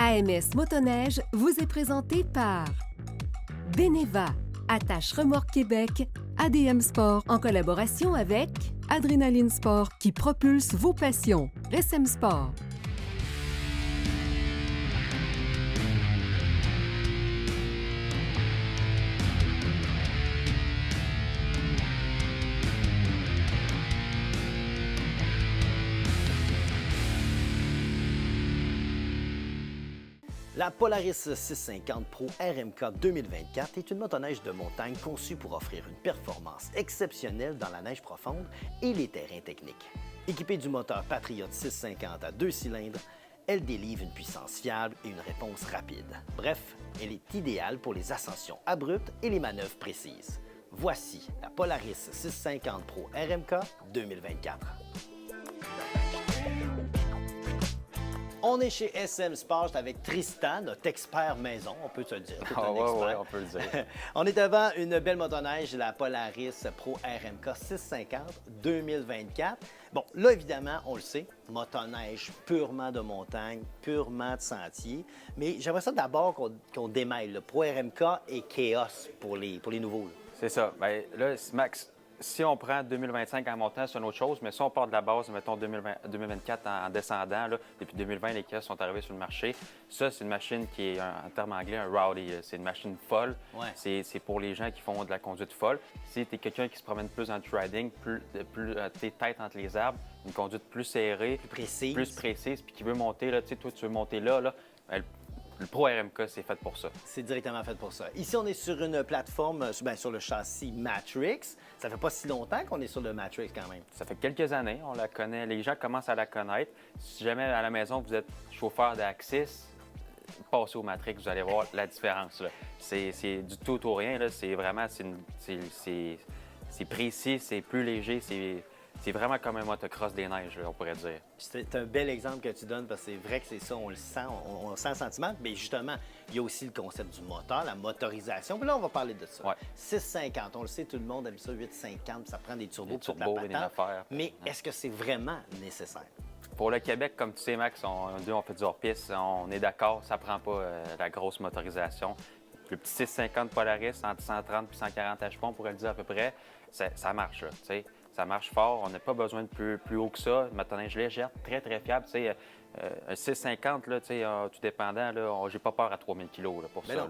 AMS Motoneige vous est présenté par Beneva, Attache Remorque Québec, ADM Sport en collaboration avec Adrénaline Sport qui propulse vos passions, SM Sport. La Polaris 650 Pro RMK 2024 est une motoneige de montagne conçue pour offrir une performance exceptionnelle dans la neige profonde et les terrains techniques. Équipée du moteur Patriot 650 à 2 cylindres, elle délivre une puissance fiable et une réponse rapide. Bref, elle est idéale pour les ascensions abruptes et les manœuvres précises. Voici la Polaris 650 Pro RMK 2024. On est chez SM Sport avec Tristan, notre expert maison, on peut se le dire. Oui, on peut le dire. On est devant une belle motoneige, la Polaris Pro RMK 650 2024. Bon, là, évidemment, on le sait, motoneige purement de montagne, purement de sentier. Mais j'aimerais ça d'abord qu'on démêle. Le Pro RMK et Chaos pour les nouveaux. C'est ça. Bien, là, Max, si on prend 2025 en montant, c'est une autre chose, mais si on part de la base, mettons 2024 en descendant, là, depuis 2020, les Chaos sont arrivés sur le marché. Ça, c'est une machine qui est, en termes anglais, un rowdy. C'est une machine folle. Ouais. C'est pour les gens qui font de la conduite folle. Si tu es quelqu'un qui se promène plus en riding, plus tes têtes entre les arbres, une conduite plus serrée, plus précise, puis qui veut monter, là, tu sais, toi, tu veux monter là, le Pro RMK, c'est fait pour ça. C'est directement fait pour ça. Ici, on est sur une plateforme, sur le châssis Matrix. Ça fait pas si longtemps qu'on est sur le Matrix quand même. Ça fait quelques années, on la connaît. Les gens commencent à la connaître. Si jamais à la maison, vous êtes chauffeur d'Axis, passez au Matrix, vous allez voir la différence. C'est du tout au rien. C'est vraiment, c'est précis, c'est plus léger, c'est vraiment comme un motocross des neiges, on pourrait dire. C'est un bel exemple que tu donnes parce que c'est vrai que c'est ça, on le sent, on sent le sentiment. Mais justement, il y a aussi le concept du moteur, la motorisation. Puis là, on va parler de ça. Ouais. 650, on le sait, tout le monde aime ça, 850, ça prend des turbos pour la patente. Mais est-ce que c'est vraiment nécessaire? Pour le Québec, comme tu sais, Max, on fait du hors-piste, on est d'accord, ça prend pas la grosse motorisation. Le petit 650 Polaris, entre 130 et 140 HP, on pourrait le dire à peu près, ça marche, là, tu sais. Ça marche fort, on n'a pas besoin de plus haut que ça. Motoneige légère, très, très fiable. Tu sais, un 650, là, tu sais, tout dépendant, là, j'ai pas peur à 3000 kg pour ça. Là.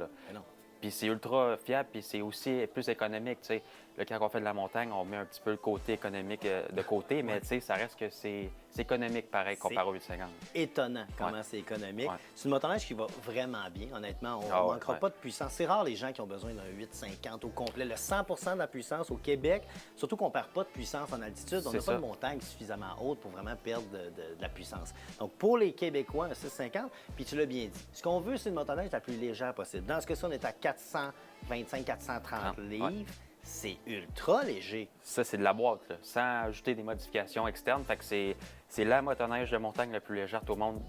Puis c'est ultra fiable, puis c'est aussi plus économique. Tu sais. Là, quand on fait de la montagne, on met un petit peu le côté économique de côté, mais tu sais, ça reste que c'est économique pareil comparé au 850. Étonnant comment c'est économique. Ouais. C'est une motoneige qui va vraiment bien, honnêtement. On ne manquera pas de puissance. C'est rare les gens qui ont besoin d'un 850 au complet. Le 100 de la puissance au Québec, surtout qu'on ne perd pas de puissance en altitude. On n'a pas de montagne suffisamment haute pour vraiment perdre de la puissance. Donc, pour les Québécois, un 650, puis tu l'as bien dit, ce qu'on veut, c'est une motoneige la plus légère possible. Dans ce cas-ci, on est à 425-430 livres. Ouais. C'est ultra léger. Ça, c'est de la boîte, là, sans ajouter des modifications externes. Fait que c'est la motoneige de montagne la plus légère au monde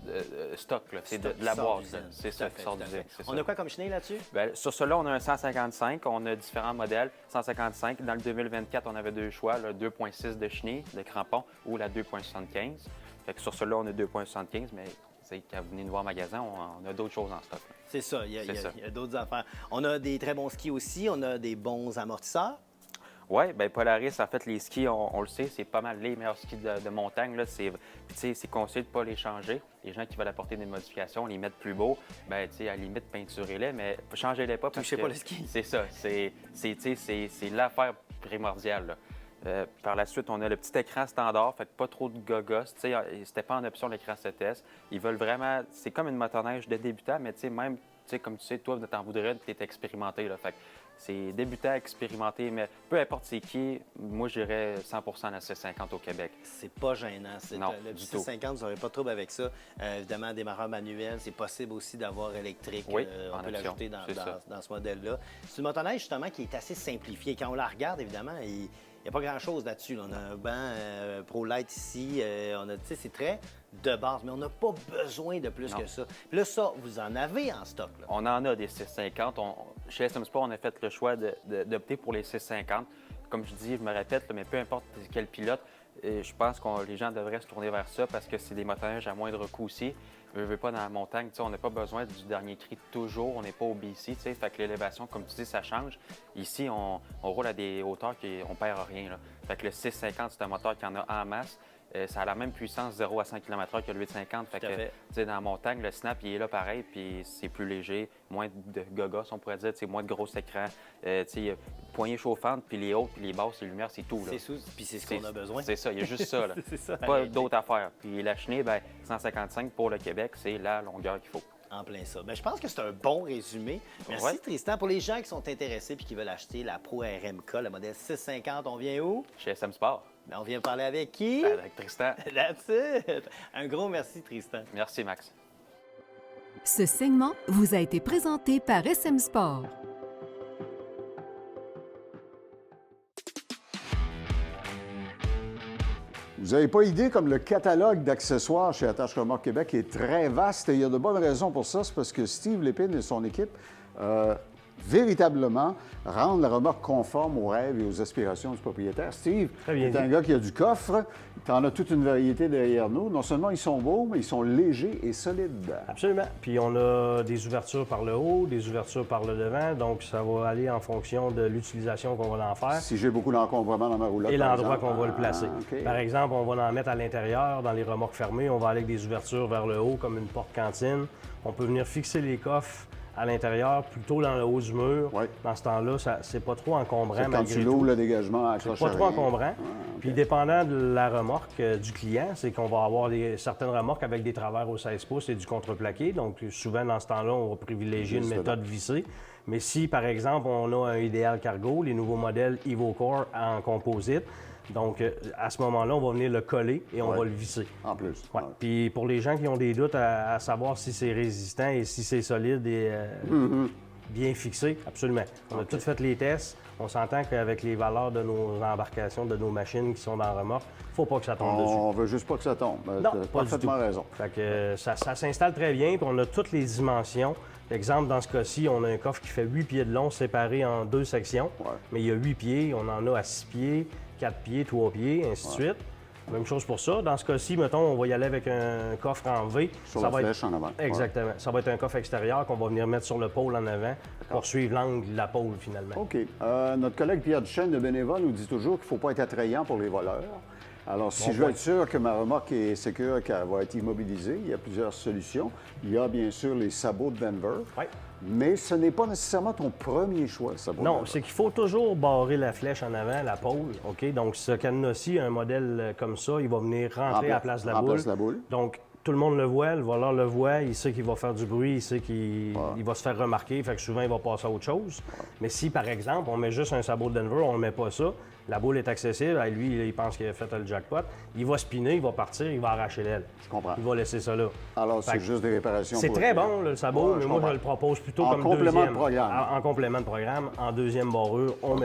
stock. C'est de la boîte. C'est ça qui sort d'usine. On a quoi comme chenille là-dessus? Bien, sur cela, on a un 155. On a différents modèles. 155. Dans le 2024, on avait deux choix, le 2.6 de chenille, de crampon, ou la 2.75. Fait que sur cela, on a 2.75, mais quand vous venez nous voir au magasin, on a d'autres choses en stock. C'est ça, il y a d'autres affaires. On a des très bons skis aussi, on a des bons amortisseurs. Oui, bien Polaris, en fait, les skis, on le sait, c'est pas mal les meilleurs skis de montagne. C'est conseillé de ne pas les changer. Les gens qui veulent apporter des modifications, les mettre plus beaux, bien, à la limite, peinturez-les, mais changez-les pas. Touchez pas le ski. C'est ça, c'est l'affaire primordiale. Là. Par la suite, on a le petit écran standard, fait que pas trop de gogos. C'était pas en option l'écran 7S. Ils veulent vraiment. C'est comme une motoneige de débutant, mais même, comme tu sais, toi, t'en voudrais, tu es expérimenté. Là, fait que c'est débutant, expérimenté, mais peu importe c'est qui, moi, je dirais 100 la 650 au Québec. C'est pas gênant. Non, le 650, vous n'aurez pas de trouble avec ça. Évidemment, démarreur manuel, c'est possible aussi d'avoir électrique. Oui, on peut l'ajouter dans ce modèle-là. C'est une motoneige, justement, qui est assez simplifiée. Quand on la regarde, évidemment, il n'y a pas grand-chose là-dessus. On a un banc ProLite ici. C'est très de base, mais on n'a pas besoin de plus que ça. Puis là, ça, vous en avez en stock. Là. On en a des 650. Chez SM Sport, on a fait le choix d'opter pour les 650. Comme je dis, je me répète, mais peu importe quel pilote, je pense que les gens devraient se tourner vers ça parce que c'est des motoneiges à moindre coût aussi. Veux pas dans la montagne, on n'a pas besoin du dernier cri toujours, on n'est pas au BC, fait que l'élévation, comme tu dis, ça change. Ici, on roule à des hauteurs qu'on perd rien. Là. Fait que le 650, c'est un moteur qui en a en masse. Ça a la même puissance 0 à 100 km/h que le 850. Fait que, dans la montagne, le snap, il est là pareil, puis c'est plus léger, moins de gogos, on pourrait dire, moins de gros écrans, poignée chauffante, puis les hautes, puis les basses, les lumières, c'est tout. C'est puis c'est ce qu'on a besoin. C'est ça, il y a juste ça. Là. C'est ça. Pas d'autres affaires. Puis la chenille, 155 pour le Québec, c'est la longueur qu'il faut. En plein ça. Je pense que c'est un bon résumé. Merci, Tristan. Pour les gens qui sont intéressés et qui veulent acheter la Pro RMK, le modèle 650, on vient où? Chez SM Sport. On vient parler avec qui? Avec Tristan. That's it! Un gros merci, Tristan. Merci, Max. Ce segment vous a été présenté par SM Sport. Vous n'avez pas idée comme le catalogue d'accessoires chez Attache Remorque Québec est très vaste et il y a de bonnes raisons pour ça. C'est parce que Steve Lépine et son équipe véritablement rendent la remorque conforme aux rêves et aux aspirations du propriétaire. Steve, c'est un gars qui a du coffre. Tu en as toute une variété derrière nous. Non seulement ils sont beaux, mais ils sont légers et solides. Absolument. Puis on a des ouvertures par le haut, des ouvertures par le devant. Donc ça va aller en fonction de l'utilisation qu'on va en faire. Si j'ai beaucoup d'encombrement dans ma roulotte, et l'endroit qu'on va le placer. Okay. Par exemple, on va en mettre à l'intérieur, dans les remorques fermées. On va aller avec des ouvertures vers le haut, comme une porte-cantine. On peut venir fixer les coffres à l'intérieur, plutôt dans le haut du mur. Oui. Dans ce temps-là, c'est pas trop encombrant. Quand tu l'ouvres, le dégagement accroche pas trop encombrant. Okay. Puis dépendant de la remorque du client, c'est qu'on va avoir certaines remorques avec des travers au 16 pouces et du contreplaqué. Donc souvent, dans ce temps-là, on va privilégier une méthode vissée. Mais si, par exemple, on a un Ideal Cargo, les nouveaux modèles EvoCore en composite, donc, à ce moment-là, on va venir le coller et on va le visser. En plus. Ouais. Puis pour les gens qui ont des doutes à savoir si c'est résistant et si c'est solide et bien fixé, absolument. On a tout fait les tests. On s'entend qu'avec les valeurs de nos embarcations, de nos machines qui sont dans la remorque, il ne faut pas que ça tombe dessus. On veut juste pas que ça tombe. Non, tu as pas parfaitement du tout. raison. Fait que ça s'installe très bien, puis on a toutes les dimensions. Exemple, dans ce cas-ci, on a un coffre qui fait 8 pieds de long, séparé en 2 sections. Ouais. Mais il y a 8 pieds, on en a à 6 pieds, 4 pieds, 3 pieds, ainsi de suite. Même chose pour ça. Dans ce cas-ci, mettons, on va y aller avec un coffre en V. Sur la flèche en avant. Exactement. Ouais. Ça va être un coffre extérieur qu'on va venir mettre sur le pôle en avant pour suivre l'angle de la pôle, finalement. OK. Notre collègue Pierre Duchesne de Beneva nous dit toujours qu'il ne faut pas être attrayant pour les voleurs. Alors, si je veux être sûr que ma remorque est sécure, qu'elle va être immobilisée, il y a plusieurs solutions. Il y a bien sûr les sabots de Denver. Oui. Mais ce n'est pas nécessairement ton premier choix, ça. Non, c'est qu'il faut toujours barrer la flèche en avant, la pôle. OK? Donc, ce cadenas-ci, un modèle comme ça, il va venir rentrer à la place de la boule. Donc, tout le monde le voit, le voleur le voit, il sait qu'il va faire du bruit, il sait qu'il va se faire remarquer, fait que souvent, il va passer à autre chose. Mais si, par exemple, on met juste un sabot de Denver, on ne met pas ça, la boule est accessible, lui, il pense qu'il a fait le jackpot, il va spinner, il va partir, il va arracher l'aile. Je comprends. Il va laisser ça là. Alors, c'est juste des réparations. C'est très bon, le sabot, mais moi, je le propose plutôt comme complément de programme. En complément de programme, en deuxième barrure, on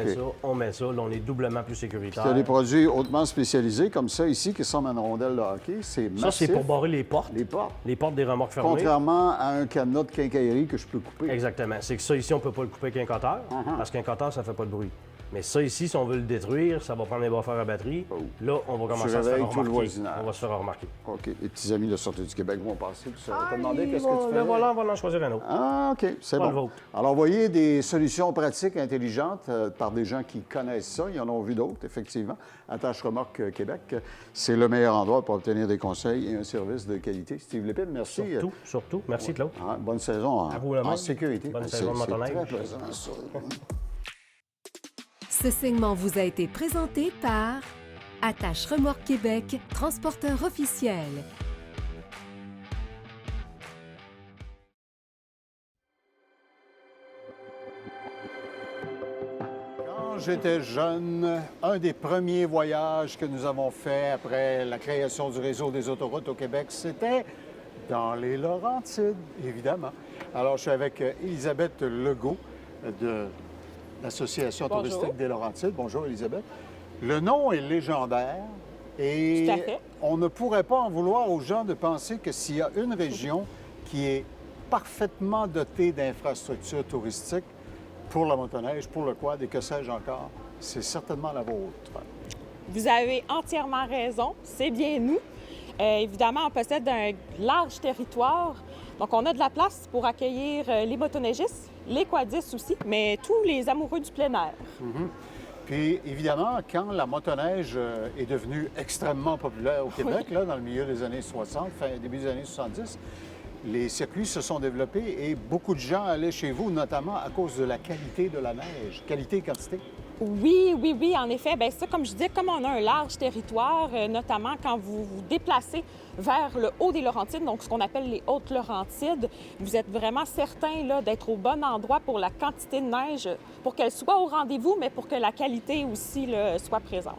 met ça, là, on est doublement plus sécuritaire. Tu as des produits hautement spécialisés, comme ça, ici, qui ressemblent à une rondelle de hockey. C'est massif. Ça, c'est pour barrer les portes. Les portes. Les portes des remorques fermées. Contrairement à un cadenas de quincaillerie que je peux couper. Exactement. C'est que ça, ici, on ne peut pas le couper avec un cutter, parce qu'un cutter, ça ne fait pas de bruit. Mais ça, ici, si on veut le détruire, ça va prendre des buffers à batterie. Là, on va commencer à se faire remarquer. Tout le voisinage. On va se faire remarquer. OK. Les petits amis de Sortie du Québec vont passer. Tu vas te demander qu'est-ce que tu fais. Le volant va en choisir un autre. Ah, OK. C'est bon. Alors, voyez des solutions pratiques, intelligentes par des gens qui connaissent ça. Ils en ont vu d'autres, effectivement. Attache Remorque Québec, c'est le meilleur endroit pour obtenir des conseils et un service de qualité. Steve Lépine, merci. Surtout. Merci, Claude. Bonne saison en sécurité. Bonne saison de motoneige. C'est très plaisant, ça. Ce segment vous a été présenté par Attache Remorque Québec, transporteur officiel. Quand j'étais jeune, un des premiers voyages que nous avons fait après la création du réseau des autoroutes au Québec, c'était dans les Laurentides, évidemment. Alors, je suis avec Élisabeth Legault de l'Association touristique des Laurentides. Bonjour, Élisabeth. Le nom est légendaire et on ne pourrait pas en vouloir aux gens de penser que s'il y a une région qui est parfaitement dotée d'infrastructures touristiques pour la motoneige, pour le quad et que sais-je encore, c'est certainement la vôtre. Vous avez entièrement raison, c'est bien nous. Évidemment, on possède un large territoire. Donc, on a de la place pour accueillir les motoneigistes, les quadistes aussi, mais tous les amoureux du plein air. Puis, évidemment, quand la motoneige est devenue extrêmement populaire au Québec, là, dans le milieu des années 60, début des années 70, les circuits se sont développés et beaucoup de gens allaient chez vous, notamment à cause de la qualité de la neige. Qualité et quantité. Oui, en effet. Bien, ça, comme je disais, comme on a un large territoire, notamment quand vous vous déplacez vers le haut des Laurentides, donc ce qu'on appelle les Hautes-Laurentides, vous êtes vraiment certain là, d'être au bon endroit pour la quantité de neige, pour qu'elle soit au rendez-vous, mais pour que la qualité aussi là, soit présente.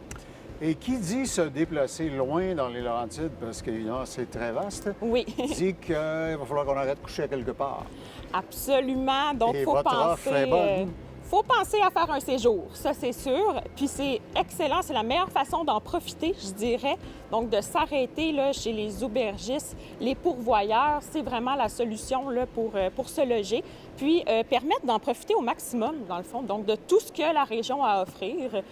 Et qui dit se déplacer loin dans les Laurentides, parce que c'est très vaste, oui. dit qu'il va falloir qu'on arrête de coucher quelque part. Absolument. Donc, il faut penser à faire un séjour, ça c'est sûr. Puis c'est excellent, c'est la meilleure façon d'en profiter, je dirais. Donc de s'arrêter là, chez les aubergistes, les pourvoyeurs, c'est vraiment la solution là, pour se loger. Puis permettre d'en profiter au maximum, dans le fond, donc de tout ce que la région a à offrir.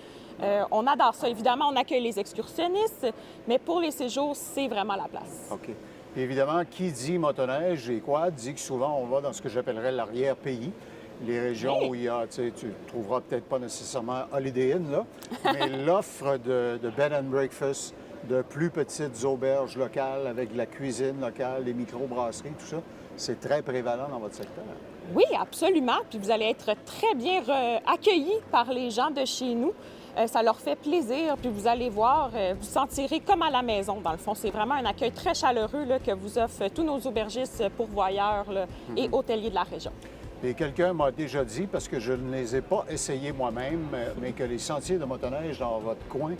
On adore ça. Évidemment, on accueille les excursionnistes, mais pour les séjours, c'est vraiment la place. OK. Puis évidemment, qui dit motoneige et quad dit que souvent on va dans ce que j'appellerais l'arrière-pays. Les régions où il y a, tu trouveras peut-être pas nécessairement Holiday Inn, là, mais l'offre de bed and breakfast, de plus petites auberges locales avec de la cuisine locale, des microbrasseries, tout ça, c'est très prévalent dans votre secteur. Oui, absolument. Puis vous allez être très bien accueillis par les gens de chez nous. Ça leur fait plaisir, puis vous allez voir, vous sentirez comme à la maison, dans le fond. C'est vraiment un accueil très chaleureux là, que vous offrent tous nos aubergistes, pourvoyeurs là, et hôteliers de la région. Et quelqu'un m'a déjà dit, parce que je ne les ai pas essayés moi-même, mais que les sentiers de motoneige dans votre coin,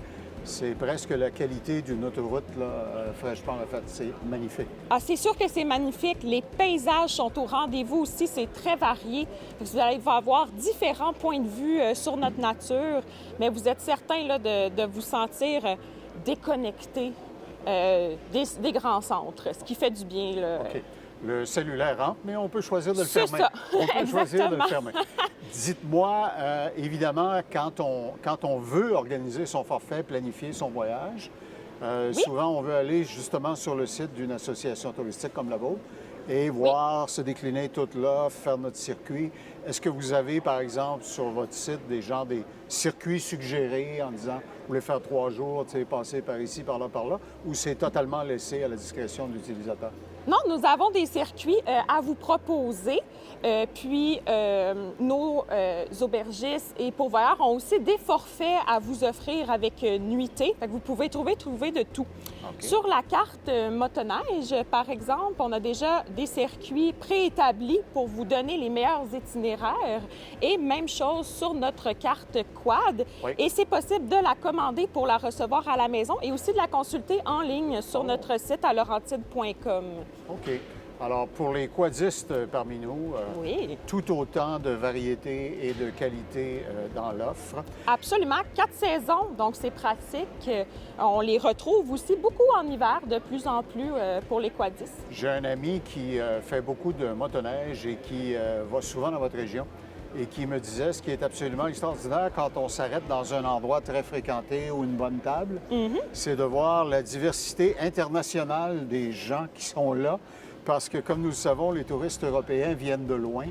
c'est presque la qualité d'une autoroute là, fraîchement refaite. C'est magnifique. Ah, c'est sûr que c'est magnifique. Les paysages sont au rendez-vous aussi. C'est très varié. Vous allez avoir différents points de vue sur notre nature, mais vous êtes certain là, de vous sentir déconnecté des grands centres, ce qui fait du bien. Là. OK. Le cellulaire rentre, mais on peut choisir de le fermer. C'est ça. On peut choisir de le Exactement. fermer. Dites-moi, évidemment, quand on veut organiser son forfait, planifier son voyage, souvent on veut aller justement sur le site d'une association touristique comme la vôtre et voir se décliner toute l'offre, faire notre circuit. Est-ce que vous avez, par exemple, sur votre site, des circuits suggérés en disant vous voulez faire 3 jours, passer par ici, par là, ou c'est totalement laissé à la discrétion de l'utilisateur? Non, nous avons des circuits à vous proposer. Puis, nos aubergistes et pourvoyeurs ont aussi des forfaits à vous offrir avec nuitée. Fait que vous pouvez trouver de tout. Okay. Sur la carte motoneige, par exemple, on a déjà des circuits préétablis pour vous donner les meilleurs itinéraires. Et même chose sur notre carte quad. Oui. Et c'est possible de la commander pour la recevoir à la maison et aussi de la consulter en ligne sur notre site à laurentide.com. OK. Alors, pour les quadistes parmi nous, tout autant de variété et de qualité dans l'offre. Absolument. 4 saisons, donc c'est pratique. On les retrouve aussi beaucoup en hiver, de plus en plus pour les quadistes. J'ai un ami qui fait beaucoup de motoneige et qui va souvent dans votre région et qui me disait ce qui est absolument extraordinaire quand on s'arrête dans un endroit très fréquenté ou une bonne table, c'est de voir la diversité internationale des gens qui sont là. Parce que, comme nous le savons, les touristes européens viennent de loin,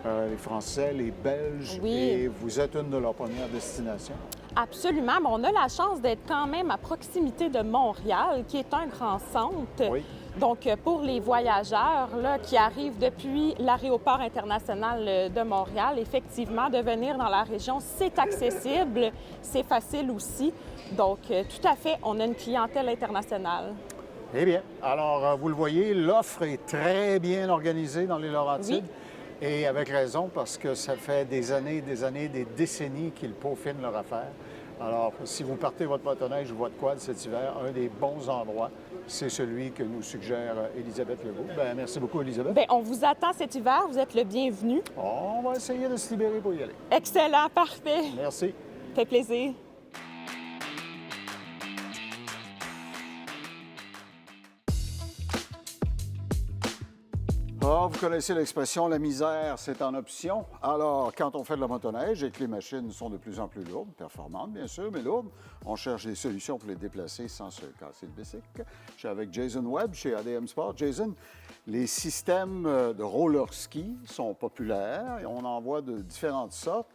les Français, les Belges, et vous êtes une de leurs premières destinations. Absolument. Mais on a la chance d'être quand même à proximité de Montréal, qui est un grand centre. Oui. Donc, pour les voyageurs là, qui arrivent depuis l'aéroport international de Montréal, effectivement, de venir dans la région, c'est accessible, c'est facile aussi. Donc, tout à fait, on a une clientèle internationale. Eh bien, alors, vous le voyez, l'offre est très bien organisée dans les Laurentides. Oui. Et avec raison, parce que ça fait des années, des décennies qu'ils peaufinent leur affaire. Alors, si vous partez votre motoneige ou votre quad cet hiver, un des bons endroits, c'est celui que nous suggère Élisabeth Legault. Bien, merci beaucoup, Élisabeth. Bien, on vous attend cet hiver. Vous êtes le bienvenu. On va essayer de se libérer pour y aller. Excellent, parfait. Merci. Ça fait plaisir. Bon, vous connaissez l'expression « la misère, c'est en option ». Alors, quand on fait de la motoneige et que les machines sont de plus en plus lourdes, performantes bien sûr, mais lourdes, on cherche des solutions pour les déplacer sans se casser le bicycle. Je suis avec Jason Webb chez ADM Sport. Jason, les systèmes de roller ski sont populaires et on en voit de différentes sortes.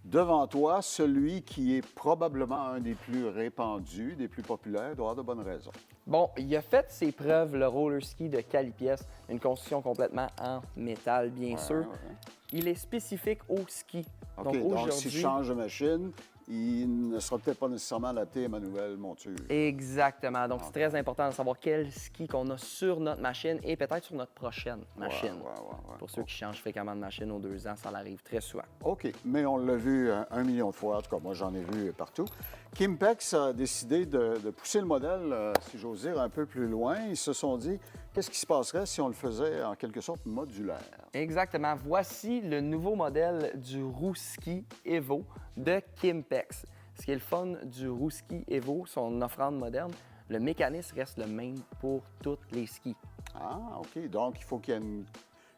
Devant toi, celui qui est probablement un des plus répandus, des plus populaires, doit avoir de bonnes raisons. Bon, il a fait ses preuves, le roller ski de Calipies, une construction complètement en métal, bien sûr. Ouais. Il est spécifique au ski. OK, donc si je change de machine, il ne sera peut-être pas nécessairement adapté à ma nouvelle monture. Exactement. Donc, c'est très important de savoir quel ski qu'on a sur notre machine et peut-être sur notre prochaine machine. Ouais. Pour ceux qui changent fréquemment de machine aux 2 ans, ça arrive très souvent. OK, mais on l'a vu 1 million de fois. En tout cas, moi, j'en ai vu partout. Kimpex a décidé de pousser le modèle, si j'ose dire, un peu plus loin. Ils se sont dit, qu'est-ce qui se passerait si on le faisait en quelque sorte modulaire? Exactement. Voici le nouveau modèle du Rouski Evo de Kimpex. Ce qui est le fun du Rouski Evo, son offrande moderne, le mécanisme reste le même pour tous les skis. Ah, OK. Donc, il faut qu'il y ait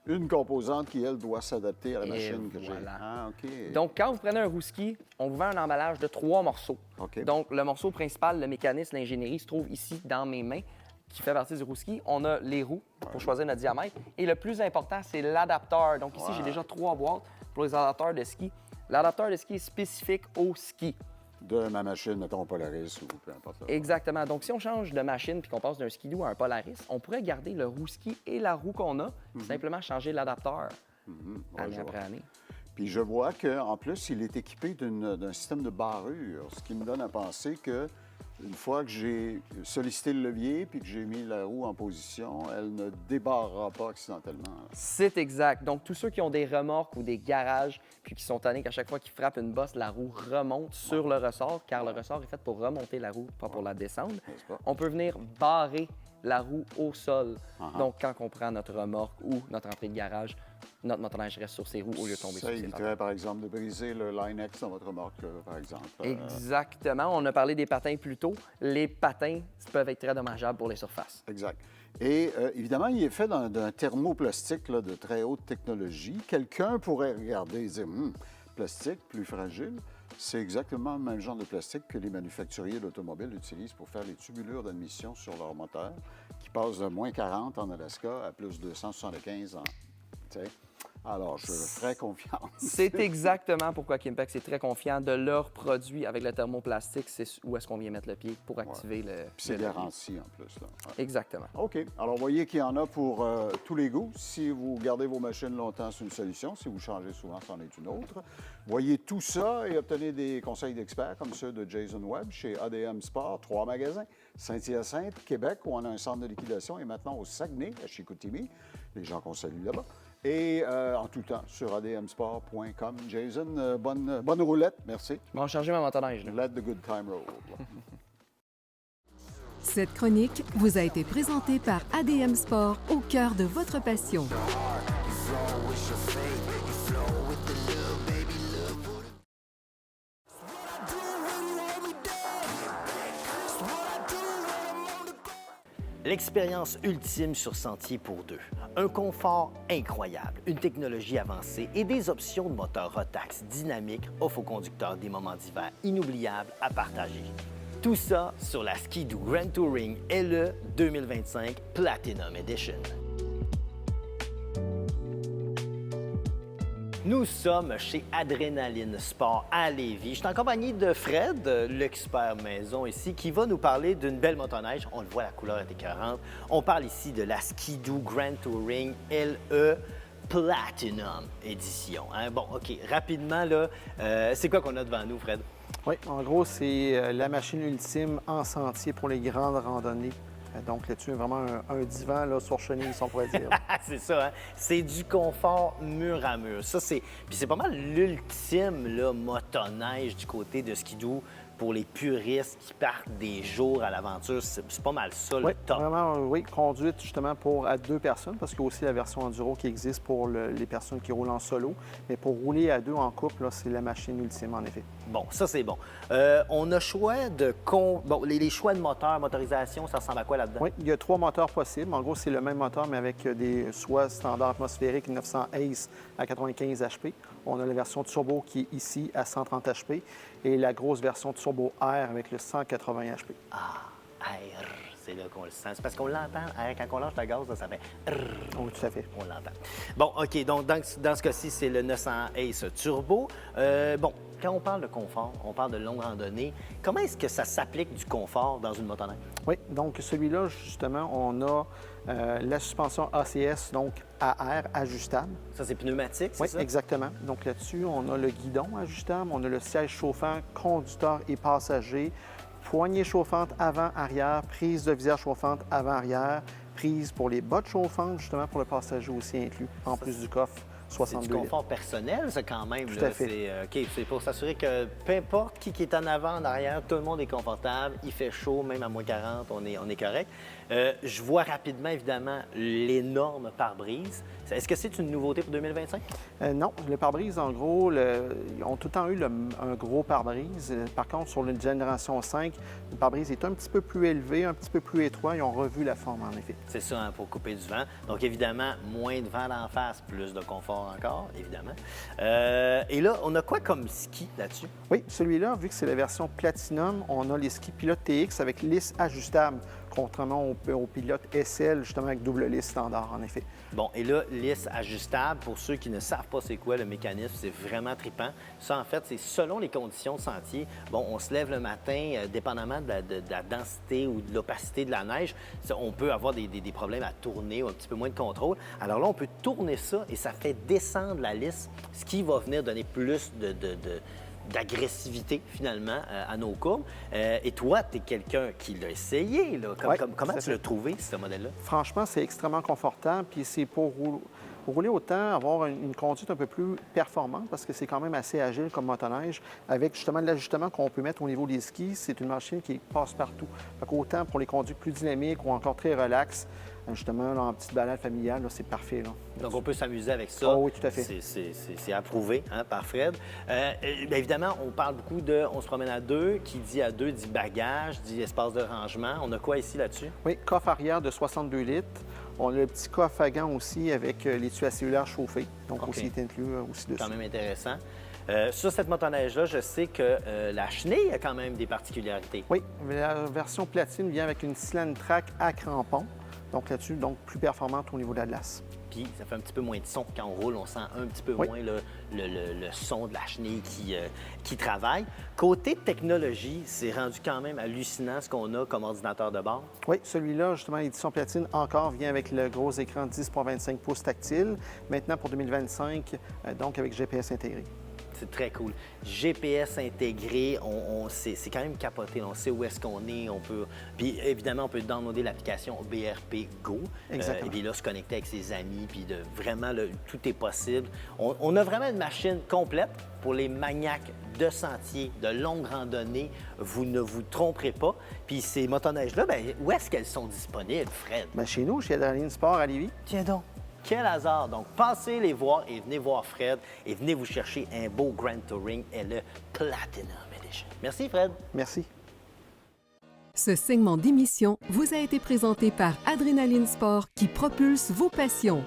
une composante qui, elle, doit s'adapter à la machine que j'ai. Ah, OK. Donc, quand vous prenez un Rouski, on vous vend un emballage de 3 morceaux. OK. Donc, le morceau principal, le mécanisme, l'ingénierie, se trouve ici dans mes mains, qui fait partie du Rouski. On a les roues pour choisir notre diamètre. Et le plus important, c'est l'adapteur. Donc, ici, j'ai déjà 3 boîtes pour les adapteurs de ski. L'adapteur de ski est spécifique au ski. De ma machine, mettons, Polaris ou peu importe. Exactement. Donc, si on change de machine puis qu'on passe d'un skidoo à un Polaris, on pourrait garder le Rouski et la roue qu'on a, simplement changer l'adapteur année après année. Puis je vois qu'en plus, il est équipé d'un système de barrure, ce qui me donne à penser que une fois que j'ai sollicité le levier puis que j'ai mis la roue en position, elle ne débarrera pas accidentellement. C'est exact. Donc, tous ceux qui ont des remorques ou des garages puis qui sont tannés qu'à chaque fois qu'ils frappent une bosse, la roue remonte sur le ressort, car le ressort est fait pour remonter la roue, pas pour la descendre. On peut venir barrer la roue au sol. Donc, quand on prend notre remorque ou notre entrée de garage, notre motoneige reste sur ses roues au lieu de tomber sur ses roues. Ça éviterait, par exemple, de briser le Line-X dans votre remorque, par exemple. Exactement. On a parlé des patins plus tôt. Les patins peuvent être très dommageables pour les surfaces. Exact. Et évidemment, il est fait d'un thermoplastique là, de très haute technologie. Quelqu'un pourrait regarder et dire plastique, plus fragile. C'est exactement le même genre de plastique que les manufacturiers d'automobiles utilisent pour faire les tubulures d'admission sur leur moteur, qui passent de moins 40 en Alaska à plus 275 en... Alors, je ferai confiance. C'est exactement pourquoi Kimpex est très confiant de leurs produits avec le thermoplastique. C'est où est-ce qu'on vient mettre le pied pour activer le... Puis c'est garanti en plus. Là. Ouais. Exactement. OK. Alors, voyez qu'il y en a pour tous les goûts. Si vous gardez vos machines longtemps, c'est une solution. Si vous changez souvent, c'en est une autre. Voyez tout ça et obtenez des conseils d'experts comme ceux de Jason Webb chez ADM Sport, 3 magasins, Saint-Hyacinthe, Québec, où on a un centre de liquidation et maintenant au Saguenay, à Chicoutimi. Les gens qu'on salue là-bas. Et en tout temps, sur admsport.com. Jason, bonne roulette. Merci. Je vais en charger ma motoneige. Let the good time roll. Cette chronique vous a été présentée par ADM Sport, au cœur de votre passion. L'expérience ultime sur sentier pour 2. Un confort incroyable, une technologie avancée et des options de moteur Rotax dynamique offrent aux conducteurs des moments d'hiver inoubliables à partager. Tout ça sur la Ski-Doo Grand Touring LE 2025 Platinum Edition. Nous sommes chez Adrénaline Sport à Lévis. Je suis en compagnie de Fred, l'expert maison ici, qui va nous parler d'une belle motoneige. On le voit, la couleur est écœurante. On parle ici de la Ski-Doo Grand Touring LE Platinum Edition. Hein? Bon, OK, rapidement, là, c'est quoi qu'on a devant nous, Fred? Oui, en gros, c'est la machine ultime en sentier pour les grandes randonnées. Donc là-dessus, vraiment un divan là, sur chenille, si on pourrait dire. C'est ça, hein? C'est du confort mur à mur. Ça, puis c'est pas mal l'ultime là, motoneige du côté de Ski-Doo pour les puristes qui partent des jours à l'aventure, c'est pas mal ça, oui, le top. Vraiment, oui, conduite justement pour à 2 personnes, parce qu'il y a aussi la version enduro qui existe pour les personnes qui roulent en solo. Mais pour rouler à 2 en couple, là, c'est la machine ultime, en effet. Bon, ça, c'est bon. On a choix de... Bon, les choix de moteur, motorisation, ça ressemble à quoi là-dedans? Oui, il y a 3 moteurs possibles. En gros, c'est le même moteur, mais avec des soit standard atmosphérique 900 ACE à 95 HP. On a la version turbo qui est ici à 130 HP et la grosse version turbo Air avec le 180 HP. Ah, Air, c'est là qu'on le sent. C'est parce qu'on l'entend, Air, quand on lâche la gaz, là, ça fait... Oui, tout à fait. On l'entend. Bon, OK, donc dans ce cas-ci, c'est le 900 ACE turbo. Bon, quand on parle de confort, on parle de longue randonnée. Comment est-ce que ça s'applique du confort dans une motoneige? Oui, donc celui-là, justement, on a la suspension ACS, donc à air ajustable. Ça, c'est pneumatique, c'est ça? Oui, exactement. Donc là-dessus, on a le guidon ajustable, on a le siège chauffant, conducteur et passager, poignée chauffante avant-arrière, prise de visière chauffante avant-arrière, prise pour les bottes chauffantes, justement pour le passager aussi inclus, en plus du coffre. 62 c'est du confort personnel, ça, quand même. Tout à fait. C'est pour s'assurer que peu importe qui est en avant, en arrière, tout le monde est confortable. Il fait chaud, même à moins 40, on est correct. Je vois rapidement, évidemment, l'énorme pare-brise. Est-ce que c'est une nouveauté pour 2025? Non. Le pare-brise, en gros, ils ont tout le temps eu un gros pare-brise. Par contre, sur la génération 5, le pare-brise est un petit peu plus élevé, un petit peu plus étroit. Ils ont revu la forme, en effet. C'est ça, hein, pour couper du vent. Donc, évidemment, moins de vent d'en face, plus de confort encore, évidemment. Et là, on a quoi comme ski là-dessus? Oui, celui-là, vu que c'est la version Platinum, on a les skis Pilote TX avec lisse ajustable, contrairement au Pilote SL, justement avec double lisse standard, en effet. Bon, et là, lisse ajustable, pour ceux qui ne savent pas c'est quoi le mécanisme, c'est vraiment trippant. Ça, en fait, c'est selon les conditions de sentier. Bon, on se lève le matin, dépendamment de la densité ou de l'opacité de la neige, on peut avoir des problèmes à tourner ou un petit peu moins de contrôle. Alors là, on peut tourner ça et ça fait descendre la lisse, ce qui va venir donner plus d'agressivité, finalement, à nos courbes. Et toi, tu es quelqu'un qui l'a essayé. Là. Comment tu l'as trouvé, ce modèle-là? Franchement, c'est extrêmement confortable. Puis c'est pour rouler autant, avoir une conduite un peu plus performante, parce que c'est quand même assez agile comme motoneige, avec justement l'ajustement qu'on peut mettre au niveau des skis. C'est une machine qui passe partout. Fait qu'autant pour les conduites plus dynamiques ou encore très relax, justement, là, en petite balade familiale, là, c'est parfait. Là. Donc, on peut s'amuser avec ça. Oh, oui, tout à fait. C'est approuvé, hein, par Fred. Bien évidemment, on parle beaucoup de « on se promène à 2 ». Qui dit à 2 dit bagage, dit espace de rangement. On a quoi ici là-dessus? Oui, coffre arrière de 62 litres. On a le petit coffre à gants aussi avec les tuyaux à cellulaire chauffés. Donc, aussi est inclus aussi dessus. Quand même intéressant. Sur cette motoneige-là, je sais que la chenille a quand même des particularités. Oui, la version platine vient avec une Slant Track à crampons. Donc là-dessus, donc plus performante au niveau de la glace. Puis ça fait un petit peu moins de son quand on roule. On sent un petit peu moins le son de la chenille qui travaille. Côté technologie, c'est rendu quand même hallucinant ce qu'on a comme ordinateur de bord. Oui, celui-là, justement, édition platine, encore vient avec le gros écran 10,25 pouces tactile. Maintenant, pour 2025, donc avec GPS intégré. C'est très cool. GPS intégré, c'est quand même capoté. On sait où est-ce qu'on est. Puis évidemment, on peut downloader l'application BRP Go. Exactement. Et puis là, se connecter avec ses amis. Puis vraiment, tout est possible. On a vraiment une machine complète pour les maniaques de sentiers, de longues randonnées. Vous ne vous tromperez pas. Puis ces motoneiges-là, bien, où est-ce qu'elles sont disponibles, Fred? Bien, chez nous, chez Adrenaline Sport à Lévis. Tiens donc. Quel hasard! Donc, passez les voir et venez voir Fred et venez vous chercher un beau Grand Touring et le Platinum Edition. Merci, Fred. Merci. Ce segment d'émission vous a été présenté par Adrénaline Sport qui propulse vos passions.